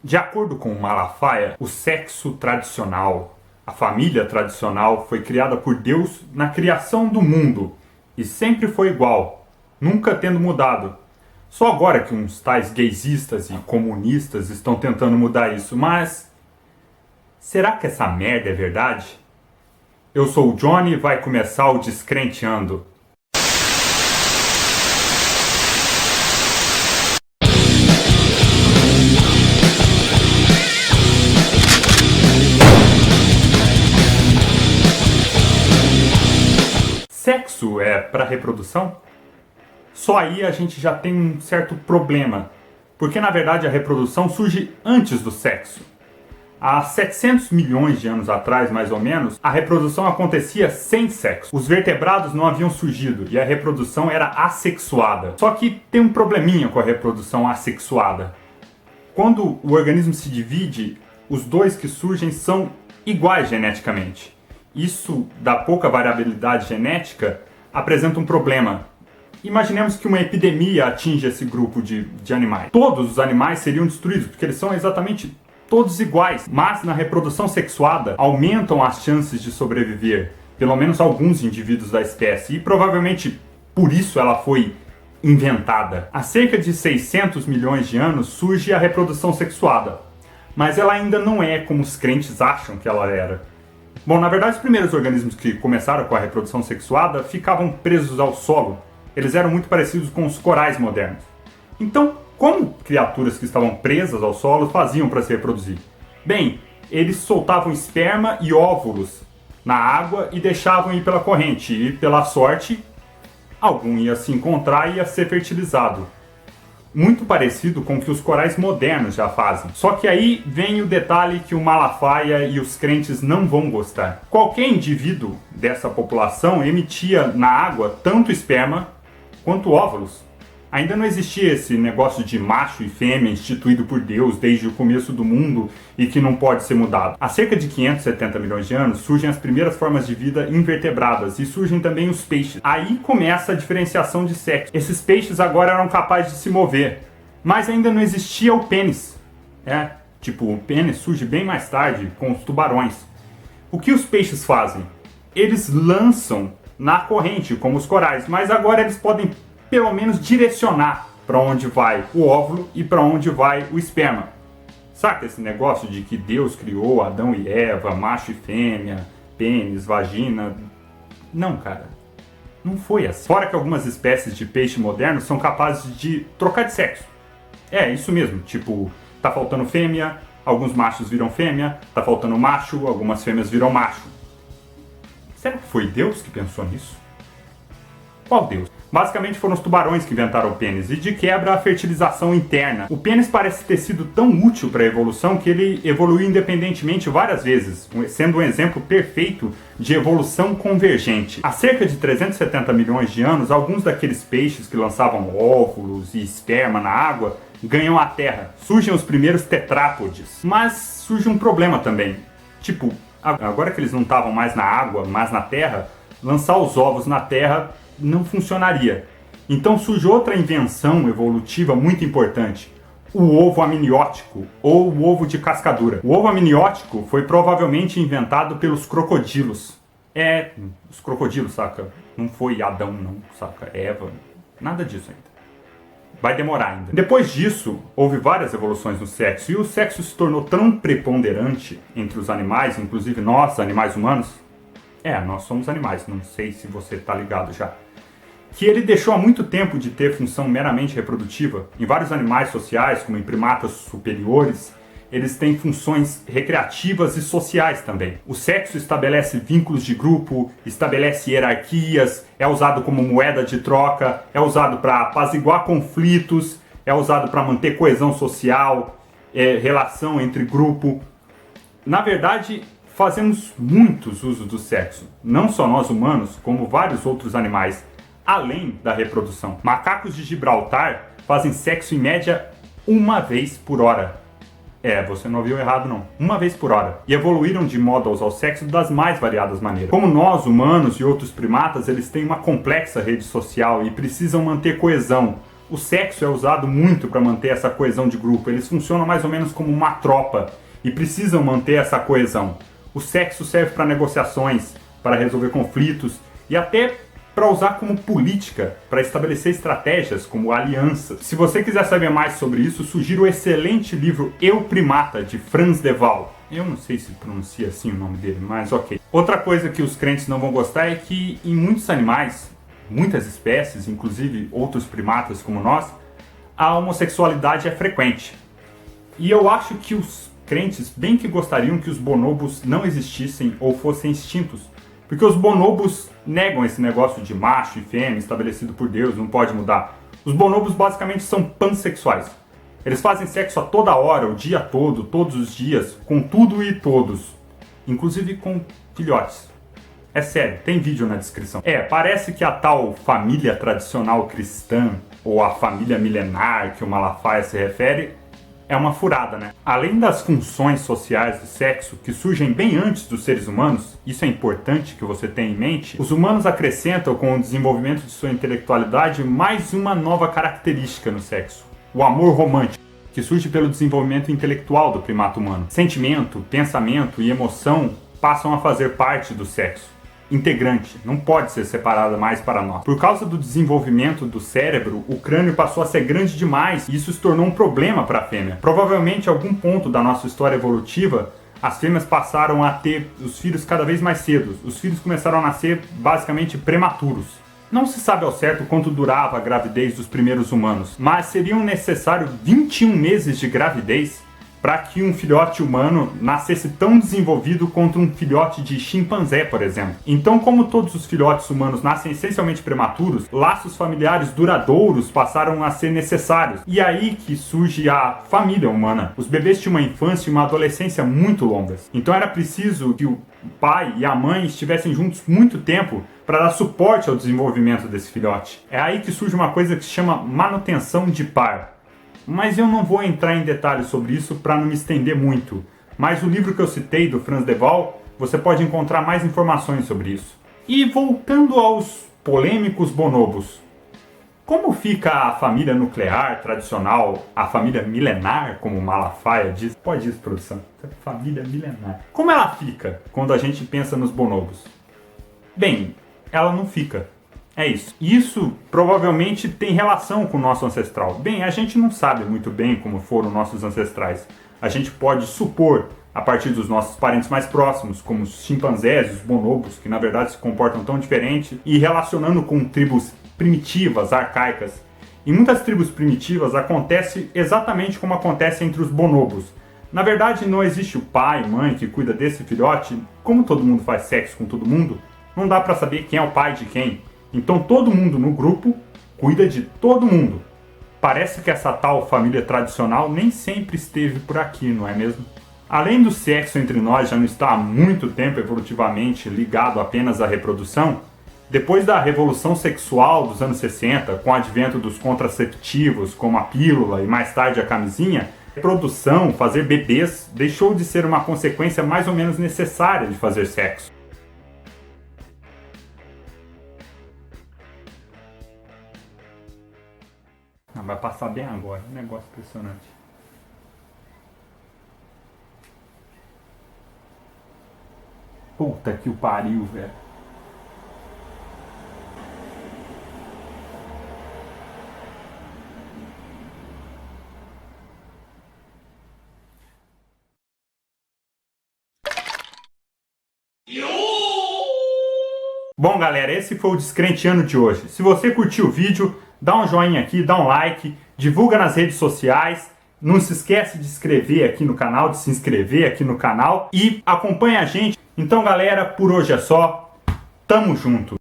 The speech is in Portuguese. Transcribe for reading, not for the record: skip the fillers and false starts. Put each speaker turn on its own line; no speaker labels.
De acordo com Malafaia, o sexo tradicional, a família tradicional, foi criada por Deus na criação do mundo e sempre foi igual, nunca tendo mudado. Só agora que uns tais gaysistas e comunistas estão tentando mudar isso, mas será que essa merda é verdade? Eu sou o Johnny e vai começar o Descrenteando. Sexo é para reprodução? Só aí a gente já tem um certo problema, porque na verdade a reprodução surge antes do sexo. Há 700 milhões de anos atrás, mais ou menos, a reprodução acontecia sem sexo. Os vertebrados não haviam surgido e a reprodução era assexuada. Só que tem um probleminha com a reprodução assexuada. Quando o organismo se divide, os dois que surgem são iguais geneticamente. Isso, da pouca variabilidade genética, apresenta um problema. Imaginemos que uma epidemia atinge esse grupo de animais. Todos os animais seriam destruídos, porque eles são exatamente todos iguais. Mas na reprodução sexuada, aumentam as chances de sobreviver, pelo menos alguns indivíduos da espécie. E provavelmente por isso ela foi inventada. Há cerca de 600 milhões de anos surge a reprodução sexuada. Mas ela ainda não é como os crentes acham que ela era. Bom, na verdade, os primeiros organismos que começaram com a reprodução sexuada ficavam presos ao solo. Eles eram muito parecidos com os corais modernos. Então, como criaturas que estavam presas ao solo faziam para se reproduzir? Bem, eles soltavam esperma e óvulos na água e deixavam ir pela corrente. E, pela sorte, algum ia se encontrar e ia ser fertilizado. Muito parecido com o que os corais modernos já fazem. Só que aí vem o detalhe que o Malafaia e os crentes não vão gostar. Qualquer indivíduo dessa população emitia na água tanto esperma quanto óvulos. Ainda não existia esse negócio de macho e fêmea instituído por Deus desde o começo do mundo e que não pode ser mudado. Há cerca de 570 milhões de anos surgem as primeiras formas de vida invertebradas e surgem também os peixes. Aí começa a diferenciação de sexo. Esses peixes agora eram capazes de se mover, mas ainda não existia o pênis. O pênis surge bem mais tarde com os tubarões. O que os peixes fazem? Eles lançam na corrente, como os corais, mas agora eles podem pelo menos direcionar para onde vai o óvulo e para onde vai o esperma. Saca esse negócio de que Deus criou Adão e Eva, macho e fêmea, pênis, vagina? Não, cara. Não foi assim. Fora que algumas espécies de peixe modernos são capazes de trocar de sexo. É, isso mesmo. Tipo, tá faltando fêmea, alguns machos viram fêmea, tá faltando macho, algumas fêmeas viram macho. Será que foi Deus que pensou nisso? Qual Deus? Basicamente foram os tubarões que inventaram o pênis e de quebra a fertilização interna. O pênis parece ter sido tão útil para a evolução que ele evoluiu independentemente várias vezes, sendo um exemplo perfeito de evolução convergente. Há cerca de 370 milhões de anos, alguns daqueles peixes que lançavam óvulos e esperma na água ganham a terra. Surgem os primeiros tetrápodes. Mas surge um problema também. Agora que eles não estavam mais na água, mas na terra, lançar os ovos na terra não funcionaria. Então surge outra invenção evolutiva muito importante, o ovo amniótico, ou o ovo de cascadura. O ovo amniótico foi provavelmente inventado pelos crocodilos. Os crocodilos, saca? Não foi Adão, não, saca? Eva, nada disso ainda. Vai demorar ainda. Depois disso, houve várias evoluções no sexo, e o sexo se tornou tão preponderante entre os animais, inclusive nós, animais humanos. Nós somos animais, não sei se você tá ligado já. Que ele deixou há muito tempo de ter função meramente reprodutiva. Em vários animais sociais, como em primatas superiores, eles têm funções recreativas e sociais também. O sexo estabelece vínculos de grupo, estabelece hierarquias, é usado como moeda de troca, é usado para apaziguar conflitos, é usado para manter coesão social, relação entre grupo. Na verdade, fazemos muitos usos do sexo, não só nós humanos, como vários outros animais, além da reprodução. Macacos de Gibraltar fazem sexo em média uma vez por hora. Você não ouviu errado não. Uma vez por hora. E evoluíram de modo a usar o sexo das mais variadas maneiras. Como nós, humanos e outros primatas, eles têm uma complexa rede social e precisam manter coesão. O sexo é usado muito para manter essa coesão de grupo. Eles funcionam mais ou menos como uma tropa e precisam manter essa coesão. O sexo serve para negociações, para resolver conflitos e até para usar como política, para estabelecer estratégias como alianças. Se você quiser saber mais sobre isso, sugiro o excelente livro Eu Primata, de Frans de Waal. Eu não sei se pronuncia assim o nome dele, mas ok. Outra coisa que os crentes não vão gostar é que em muitos animais, muitas espécies, inclusive outros primatas como nós, a homossexualidade é frequente. E eu acho que os crentes bem que gostariam que os bonobos não existissem ou fossem extintos. Porque os bonobos negam esse negócio de macho e fêmea estabelecido por Deus, não pode mudar. Os bonobos basicamente são pansexuais. Eles fazem sexo a toda hora, o dia todo, todos os dias, com tudo e todos. Inclusive com filhotes. É sério, tem vídeo na descrição. Parece que a tal família tradicional cristã, ou a família milenar que o Malafaia se refere, é uma furada, né? Além das funções sociais do sexo, que surgem bem antes dos seres humanos, isso é importante que você tenha em mente, os humanos acrescentam com o desenvolvimento de sua intelectualidade mais uma nova característica no sexo: o amor romântico, que surge pelo desenvolvimento intelectual do primato humano. Sentimento, pensamento e emoção passam a fazer parte do sexo. Integrante, não pode ser separada mais para nós. Por causa do desenvolvimento do cérebro, o crânio passou a ser grande demais e isso se tornou um problema para a fêmea. Provavelmente, em algum ponto da nossa história evolutiva, as fêmeas passaram a ter os filhos cada vez mais cedo. Os filhos começaram a nascer basicamente prematuros. Não se sabe ao certo quanto durava a gravidez dos primeiros humanos, mas seriam necessários 21 meses de gravidez para que um filhote humano nascesse tão desenvolvido quanto um filhote de chimpanzé, por exemplo. Então, como todos os filhotes humanos nascem essencialmente prematuros, laços familiares duradouros passaram a ser necessários. E aí que surge a família humana. Os bebês tinham uma infância e uma adolescência muito longas. Então era preciso que o pai e a mãe estivessem juntos muito tempo para dar suporte ao desenvolvimento desse filhote. É aí que surge uma coisa que se chama manutenção de par. Mas eu não vou entrar em detalhes sobre isso para não me estender muito. Mas o livro que eu citei, do Frans de Waal, você pode encontrar mais informações sobre isso. E voltando aos polêmicos bonobos. Como fica a família nuclear tradicional, a família milenar, como Malafaia diz? Pode isso, produção. Família milenar. Como ela fica quando a gente pensa nos bonobos? Bem, ela não fica. É isso. Isso provavelmente tem relação com o nosso ancestral. Bem, a gente não sabe muito bem como foram nossos ancestrais. A gente pode supor, a partir dos nossos parentes mais próximos, como os chimpanzés, os bonobos, que na verdade se comportam tão diferente, e relacionando com tribos primitivas, arcaicas. Em muitas tribos primitivas acontece exatamente como acontece entre os bonobos. Na verdade, não existe o pai e mãe que cuida desse filhote. Como todo mundo faz sexo com todo mundo, não dá para saber quem é o pai de quem. Então todo mundo no grupo cuida de todo mundo. Parece que essa tal família tradicional nem sempre esteve por aqui, não é mesmo? Além do sexo entre nós já não estar há muito tempo evolutivamente ligado apenas à reprodução, depois da revolução sexual dos anos 60, com o advento dos contraceptivos como a pílula e mais tarde a camisinha, a reprodução, fazer bebês, deixou de ser uma consequência mais ou menos necessária de fazer sexo. Vai passar bem agora, um negócio impressionante. Puta que o pariu, velho. Bom, galera, esse foi o Descrenteando de hoje. Se você curtiu o vídeo, dá um joinha aqui, dá um like, divulga nas redes sociais. Não se esquece de inscrever aqui no canal, de se inscrever aqui no canal e acompanha a gente. Então, galera, por hoje é só. Tamo junto!